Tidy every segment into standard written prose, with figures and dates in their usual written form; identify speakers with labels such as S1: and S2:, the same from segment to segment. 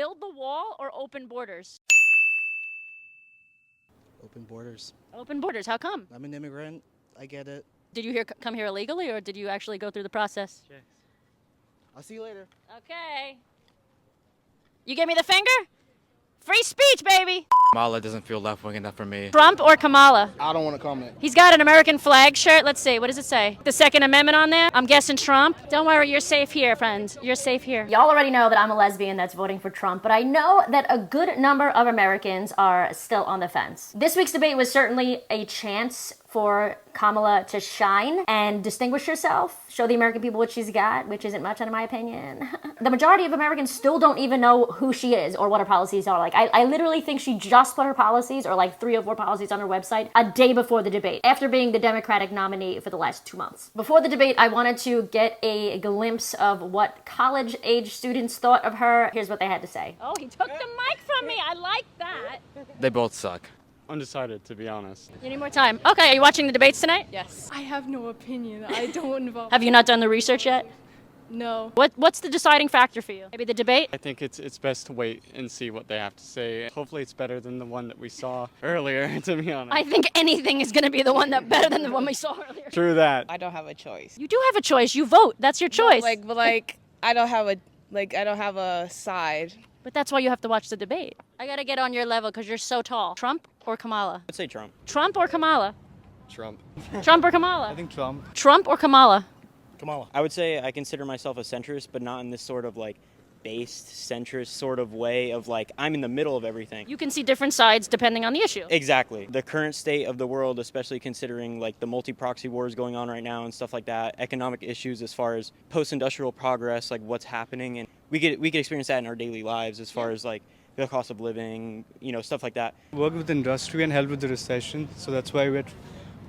S1: build the wall or open borders?
S2: Open borders.
S1: Open borders. How come?
S2: I'm an immigrant. I get it.
S1: Did you come here illegally, or did you actually go through the process?
S2: Sure. I'll see you later.
S1: Okay. You give me the finger? Free speech, baby!
S3: Kamala doesn't feel left-wing enough for me.
S1: Trump or Kamala?
S4: I don't want to comment.
S1: He's got an American flag shirt. Let's see. What does it say? The Second Amendment on there? I'm guessing Trump. Don't worry. You're safe here, friends. You're safe here. Y'all already know that I'm a lesbian that's voting for Trump, but I know that a good number of Americans are still on the fence. This week's debate was certainly a chance for Kamala to shine and distinguish herself, show the American people what she's got, which isn't much in my opinion. The majority of Americans still don't even know who she is or what her policies are like. I literally think she just put her policies, or like 3 or 4 policies on her website a day before the debate, after being the Democratic nominee for the last 2 months. Before the debate, I wanted to get a glimpse of what college-age students thought of her. Here's what they had to say. Oh, he took the mic from me. I like that.
S3: They both suck.
S5: Undecided, to be honest.
S1: You need more time. Okay, are you watching the debates tonight?
S6: Yes. I have no opinion. I don't involve.
S1: Have you not done the research yet?
S6: No.
S1: What's the deciding factor for you? Maybe the debate?
S5: I think it's best to wait and see what they have to say. Hopefully it's better than the one that we saw earlier, to be honest.
S1: I think anything is going to be the one that better than the one we saw earlier.
S5: True that.
S7: I don't have a choice.
S1: You do have a choice. You vote. That's your choice.
S7: No, I don't have a side.
S1: But that's why you have to watch the debate. I got to get on your level because you're so tall. Trump or Kamala?
S8: I'd say Trump.
S1: Trump or Kamala?
S8: Trump.
S1: Trump or Kamala?
S5: I think Trump.
S1: Trump or Kamala?
S2: Kamala.
S8: I would say I consider myself a centrist, but not in this sort of like based centrist sort of way of like I'm in the middle of everything.
S1: You can see different sides depending on the issue.
S8: Exactly. The current state of the world, especially considering like the multi-proxy wars going on right now and stuff like that, economic issues as far as post-industrial progress, like what's happening, and we could experience that in our daily lives as far as like the cost of living, stuff like that.
S5: Work with industry and help with the recession, so that's why we're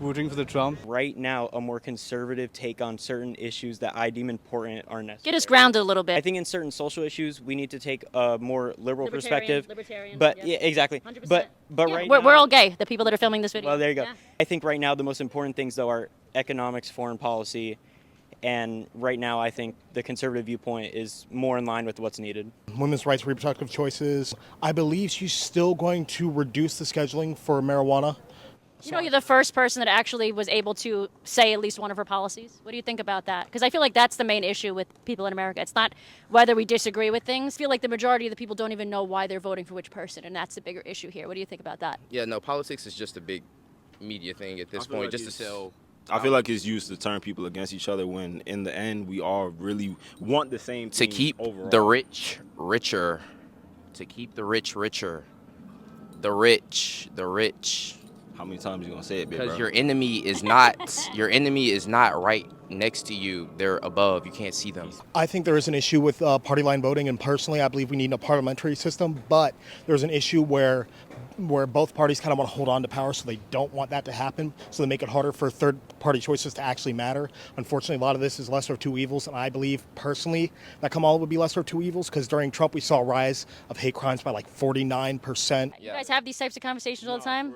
S5: voting for the Trump.
S8: Right now, a more conservative take on certain issues that I deem important are necessary.
S1: Get us grounded a little bit.
S8: I think in certain social issues, we need to take a more liberal perspective.
S1: Libertarian.
S8: But yeah, exactly.
S1: 100%.
S8: But
S1: Yeah,
S8: right
S1: we're
S8: now,
S1: all gay, the people that are filming this video.
S8: well, there you go.
S1: Yeah.
S8: I think right now the most important things though are economics, foreign policy, and right now I think the conservative viewpoint is more in line with what's needed.
S4: Women's rights, reproductive choices. I believe she's still going to reduce the scheduling for marijuana.
S1: You know, you're the first person that actually was able to say at least one of her policies. What do you think about that? Because I feel like that's the main issue with people in America. It's not whether we disagree with things. I feel like the majority of the people don't even know why they're voting for which person, and that's the bigger issue here. What do you think about that?
S9: Yeah, no, politics is just a big media thing at this point,
S10: like
S9: just to sell.
S10: I feel like it's used to turn people against each other when, in the end, we all really want the same thing
S9: To keep
S10: overall.
S9: the rich richer. To keep the rich richer. The rich.
S10: How many times you gonna say it, big bro?
S9: Because your enemy is not right next to you. They're above. You can't see them.
S4: I think there is an issue with party line voting, and personally, I believe we need a parliamentary system. But there's an issue where both parties kind of want to hold on to power, so they don't want that to happen. So they make it harder for third-party choices to actually matter. Unfortunately, a lot of this is lesser of two evils, and I believe personally that Kamala would be lesser of two evils because during Trump we saw a rise of hate crimes by like 49%.
S1: You guys have these types of conversations all the time?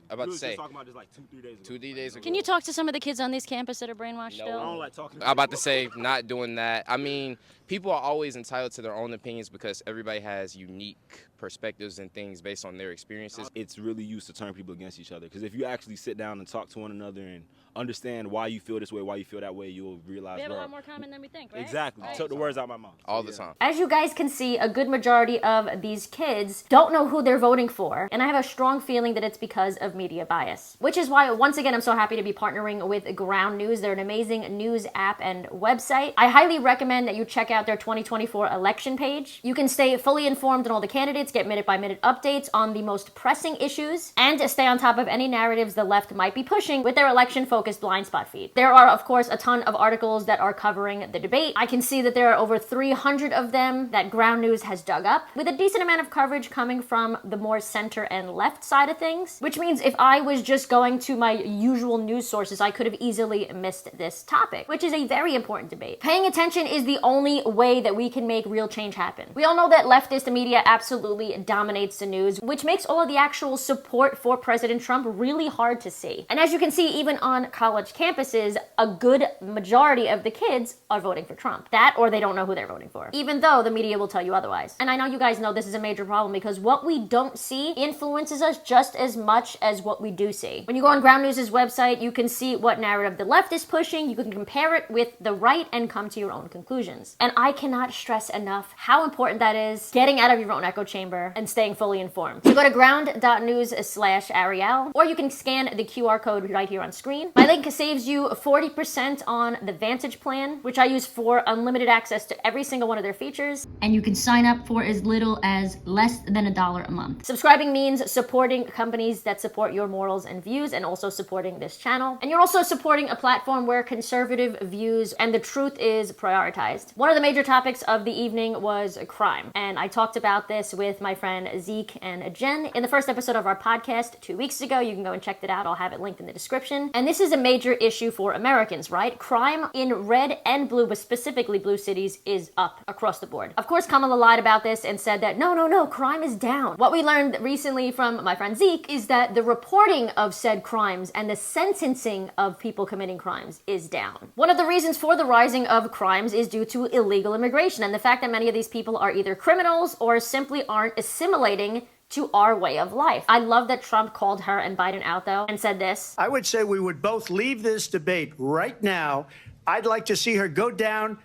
S9: I'm about to say.
S10: Talking about this like 2-3 days ago.
S9: 2-3 days ago.
S1: Can you talk to some of the kids on this campus that are brainwashed
S9: No.
S1: still?
S10: I don't like talking.
S9: I'm about to say, not doing that. I mean, people are always entitled to their own opinions because everybody has unique perspectives and things based on their experiences.
S10: It's really used to turn people against each other. Because if you actually sit down and talk to one another and understand why you feel this way, why you feel that way, you'll realize.
S1: We have a lot more common than we think, right?
S10: Exactly.
S1: Right.
S10: Took the words out of my mouth.
S9: All the time.
S1: As you guys can see, a good majority of these kids don't know who they're voting for, and I have a strong feeling that it's because of media bias. Which is why, once again, I'm so happy to be partnering with Ground News. They're an amazing news app and website. I highly recommend that you check out their 2024 election page. You can stay fully informed on all the candidates, get minute-by-minute updates on the most pressing issues, and stay on top of any narratives the left might be pushing with their election-focused blind spot feed. There are, of course, a ton of articles that are covering the debate. I can see that there are over 300 of them that Ground News has dug up, with a decent amount of coverage coming from the more center and left side of things, which means if I was just going to my usual news sources, I could have easily missed this topic, which is a very important debate. Paying attention is the only way that we can make real change happen. We all know that leftist media absolutely dominates the news, which makes all of the actual support for President Trump really hard to see. And as you can see, even on college campuses, a good majority of the kids are voting for Trump. That or they don't know who they're voting for, even though the media will tell you otherwise. And I know you guys know this is a major problem because what we don't see influences us just as much as what we do see. When you go on Ground News's website, you can see what narrative the left is pushing, you can compare it with the right and come to your own conclusions. And I cannot stress enough how important that is, getting out of your own echo chamber and staying fully informed. So go to ground.news/Ariel, or you can scan the QR code right here on screen. My link saves you 40% on the Vantage plan, which I use for unlimited access to every single one of their features. And you can sign up for as little as less than $1 a month. Subscribing means supporting companies that support your morals and views, and also supporting this channel. And you're also supporting a platform where conservative views and the truth is prioritized. One of the major topics of the evening was crime. And I talked about this with my friend Zeke and Jen in the first episode of our podcast 2 weeks ago. You can go and check that out. I'll have it linked in the description. And this is a major issue for Americans, right? Crime in red and blue, but specifically blue cities, is up across the board. Of course, Kamala lied about this and said that no, crime is down. What we learned recently from my friend Zeke is that the reporting of said crimes and the sentencing of people committing crimes is down. One of the reasons for the rising of crimes is due to illegal immigration and the fact that many of these people are either criminals or simply aren't assimilating to our way of life. I love that Trump called her and Biden out though and said this.
S11: I would say we would both leave this debate right now. I'd like to see her go down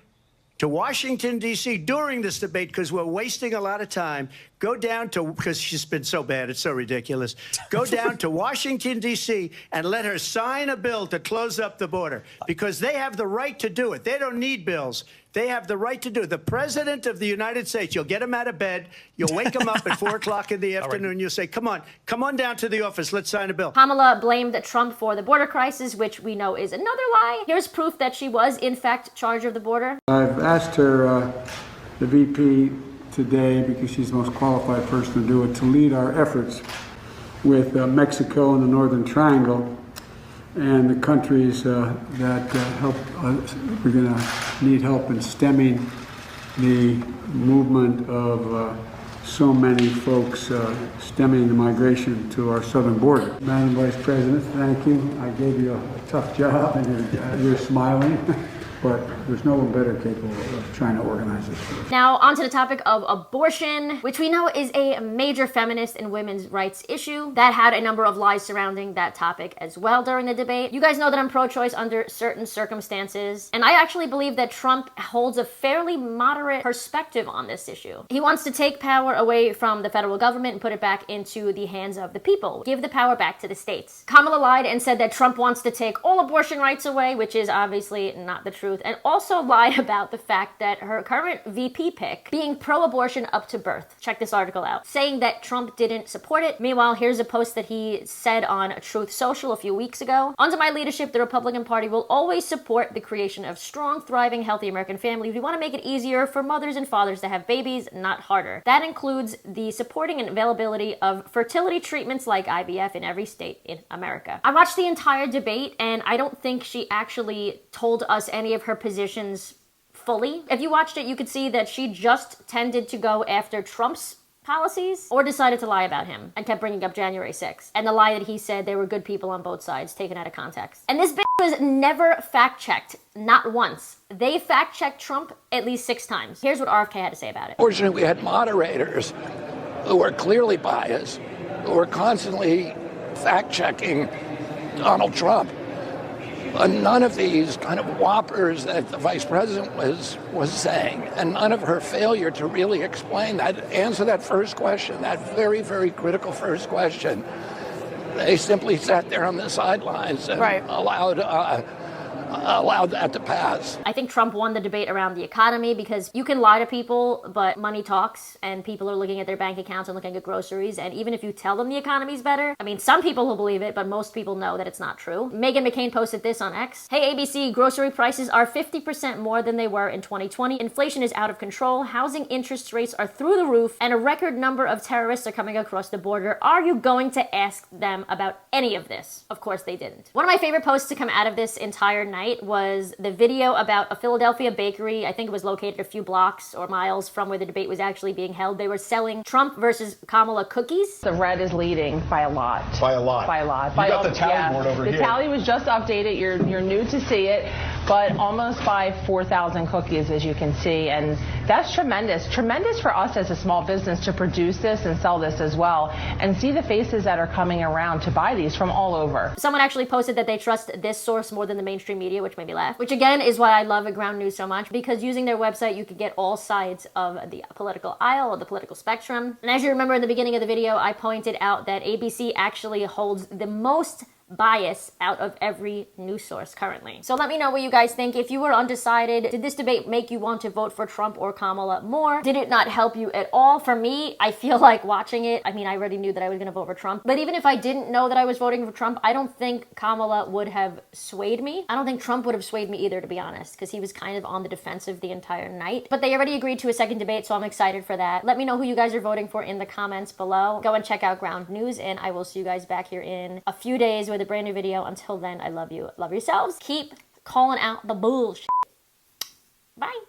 S11: to Washington, D.C. during this debate because we're wasting a lot of time. Go down to, because she's been so bad, it's so ridiculous. Go down to Washington, D.C. and let her sign a bill to close up the border because they have the right to do it. They don't need bills. They have the right to do it. The President of the United States, you'll get him out of bed. You'll wake him up at 4 o'clock in the afternoon. Right. You'll say, come on down to the office. Let's sign a bill.
S1: Kamala blamed Trump for the border crisis, which we know is another lie. Here's proof that she was, in fact, charge of the border.
S12: I've asked her, the VP, today, because she's the most qualified person to do it, to lead our efforts with Mexico and the Northern Triangle and the countries that help. We're going to need help in stemming the movement of so many folks stemming the migration to our southern border. Madam Vice President, thank you. I gave you a tough job and you're smiling. But there's no one better capable of trying to organize this.
S1: Now, onto the topic of abortion, which we know is a major feminist and women's rights issue. That had a number of lies surrounding that topic as well during the debate. You guys know that I'm pro-choice under certain circumstances, and I actually believe that Trump holds a fairly moderate perspective on this issue. He wants to take power away from the federal government and put it back into the hands of the people. Give the power back to the states. Kamala lied and said that Trump wants to take all abortion rights away, which is obviously not the truth. And also lied about the fact that her current VP pick being pro-abortion up to birth. Check this article out. Saying that Trump didn't support it. Meanwhile, here's a post that he said on Truth Social a few weeks ago. Under my leadership, the Republican Party will always support the creation of strong, thriving, healthy American families. We want to make it easier for mothers and fathers to have babies, not harder. That includes the supporting and availability of fertility treatments like IVF in every state in America. I watched the entire debate and I don't think she actually told us any of her positions fully. If you watched it, you could see that she just tended to go after Trump's policies or decided to lie about him and kept bringing up January 6th and the lie that he said there were good people on both sides, taken out of context. And this bitch was never fact-checked, not once. They fact-checked Trump at least 6 times. Here's what RFK had to say about it.
S13: Fortunately, we had moderators who were clearly biased, who were constantly fact-checking Donald Trump. None of these kind of whoppers that the vice president was saying, and none of her failure to really explain that, answer that first question, that very, very critical first question. They simply sat there on the sidelines and allowed that to pass.
S1: I think Trump won the debate around the economy because you can lie to people, but money talks and people are looking at their bank accounts and looking at groceries. And even if you tell them the economy's better, I mean, some people will believe it, but most people know that it's not true. Meghan McCain posted this on X. Hey, ABC, grocery prices are 50% more than they were in 2020. Inflation is out of control. Housing interest rates are through the roof and a record number of terrorists are coming across the border. Are you going to ask them about any of this? Of course they didn't. One of my favorite posts to come out of this entire night night was the video about a Philadelphia bakery. I think it was located a few blocks or miles from where the debate was actually being held. They were selling Trump versus Kamala cookies.
S14: The red is leading by a lot.
S15: By a lot.
S14: By a lot.
S15: You got the tally board over here.
S14: The tally was just updated. You're new to see it, but almost by 4,000 cookies, as you can see, and that's tremendous. Tremendous for us as a small business to produce this and sell this as well, and see the faces that are coming around to buy these from all over.
S1: Someone actually posted that they trust this source more than the mainstream media, which made me laugh. Which again is why I love a Ground News so much, because using their website you could get all sides of the political aisle or the political spectrum. And as you remember in the beginning of the video, I pointed out that ABC actually holds the most bias out of every news source currently. So let me know what you guys think. If you were undecided, did this debate make you want to vote for Trump or Kamala more? Did it not help you at all? For me, I feel like watching it, I mean, I already knew that I was gonna vote for Trump, but even if I didn't know that I was voting for Trump, I don't think Kamala would have swayed me. I don't think Trump would have swayed me either, to be honest, because he was kind of on the defensive the entire night. But they already agreed to a second debate, so I'm excited for that. Let me know who you guys are voting for in the comments below. Go and check out Ground News, and I will see you guys back here in a few days with a brand new video. Until then, I love you. Love yourselves. Keep calling out the bullshit. Bye.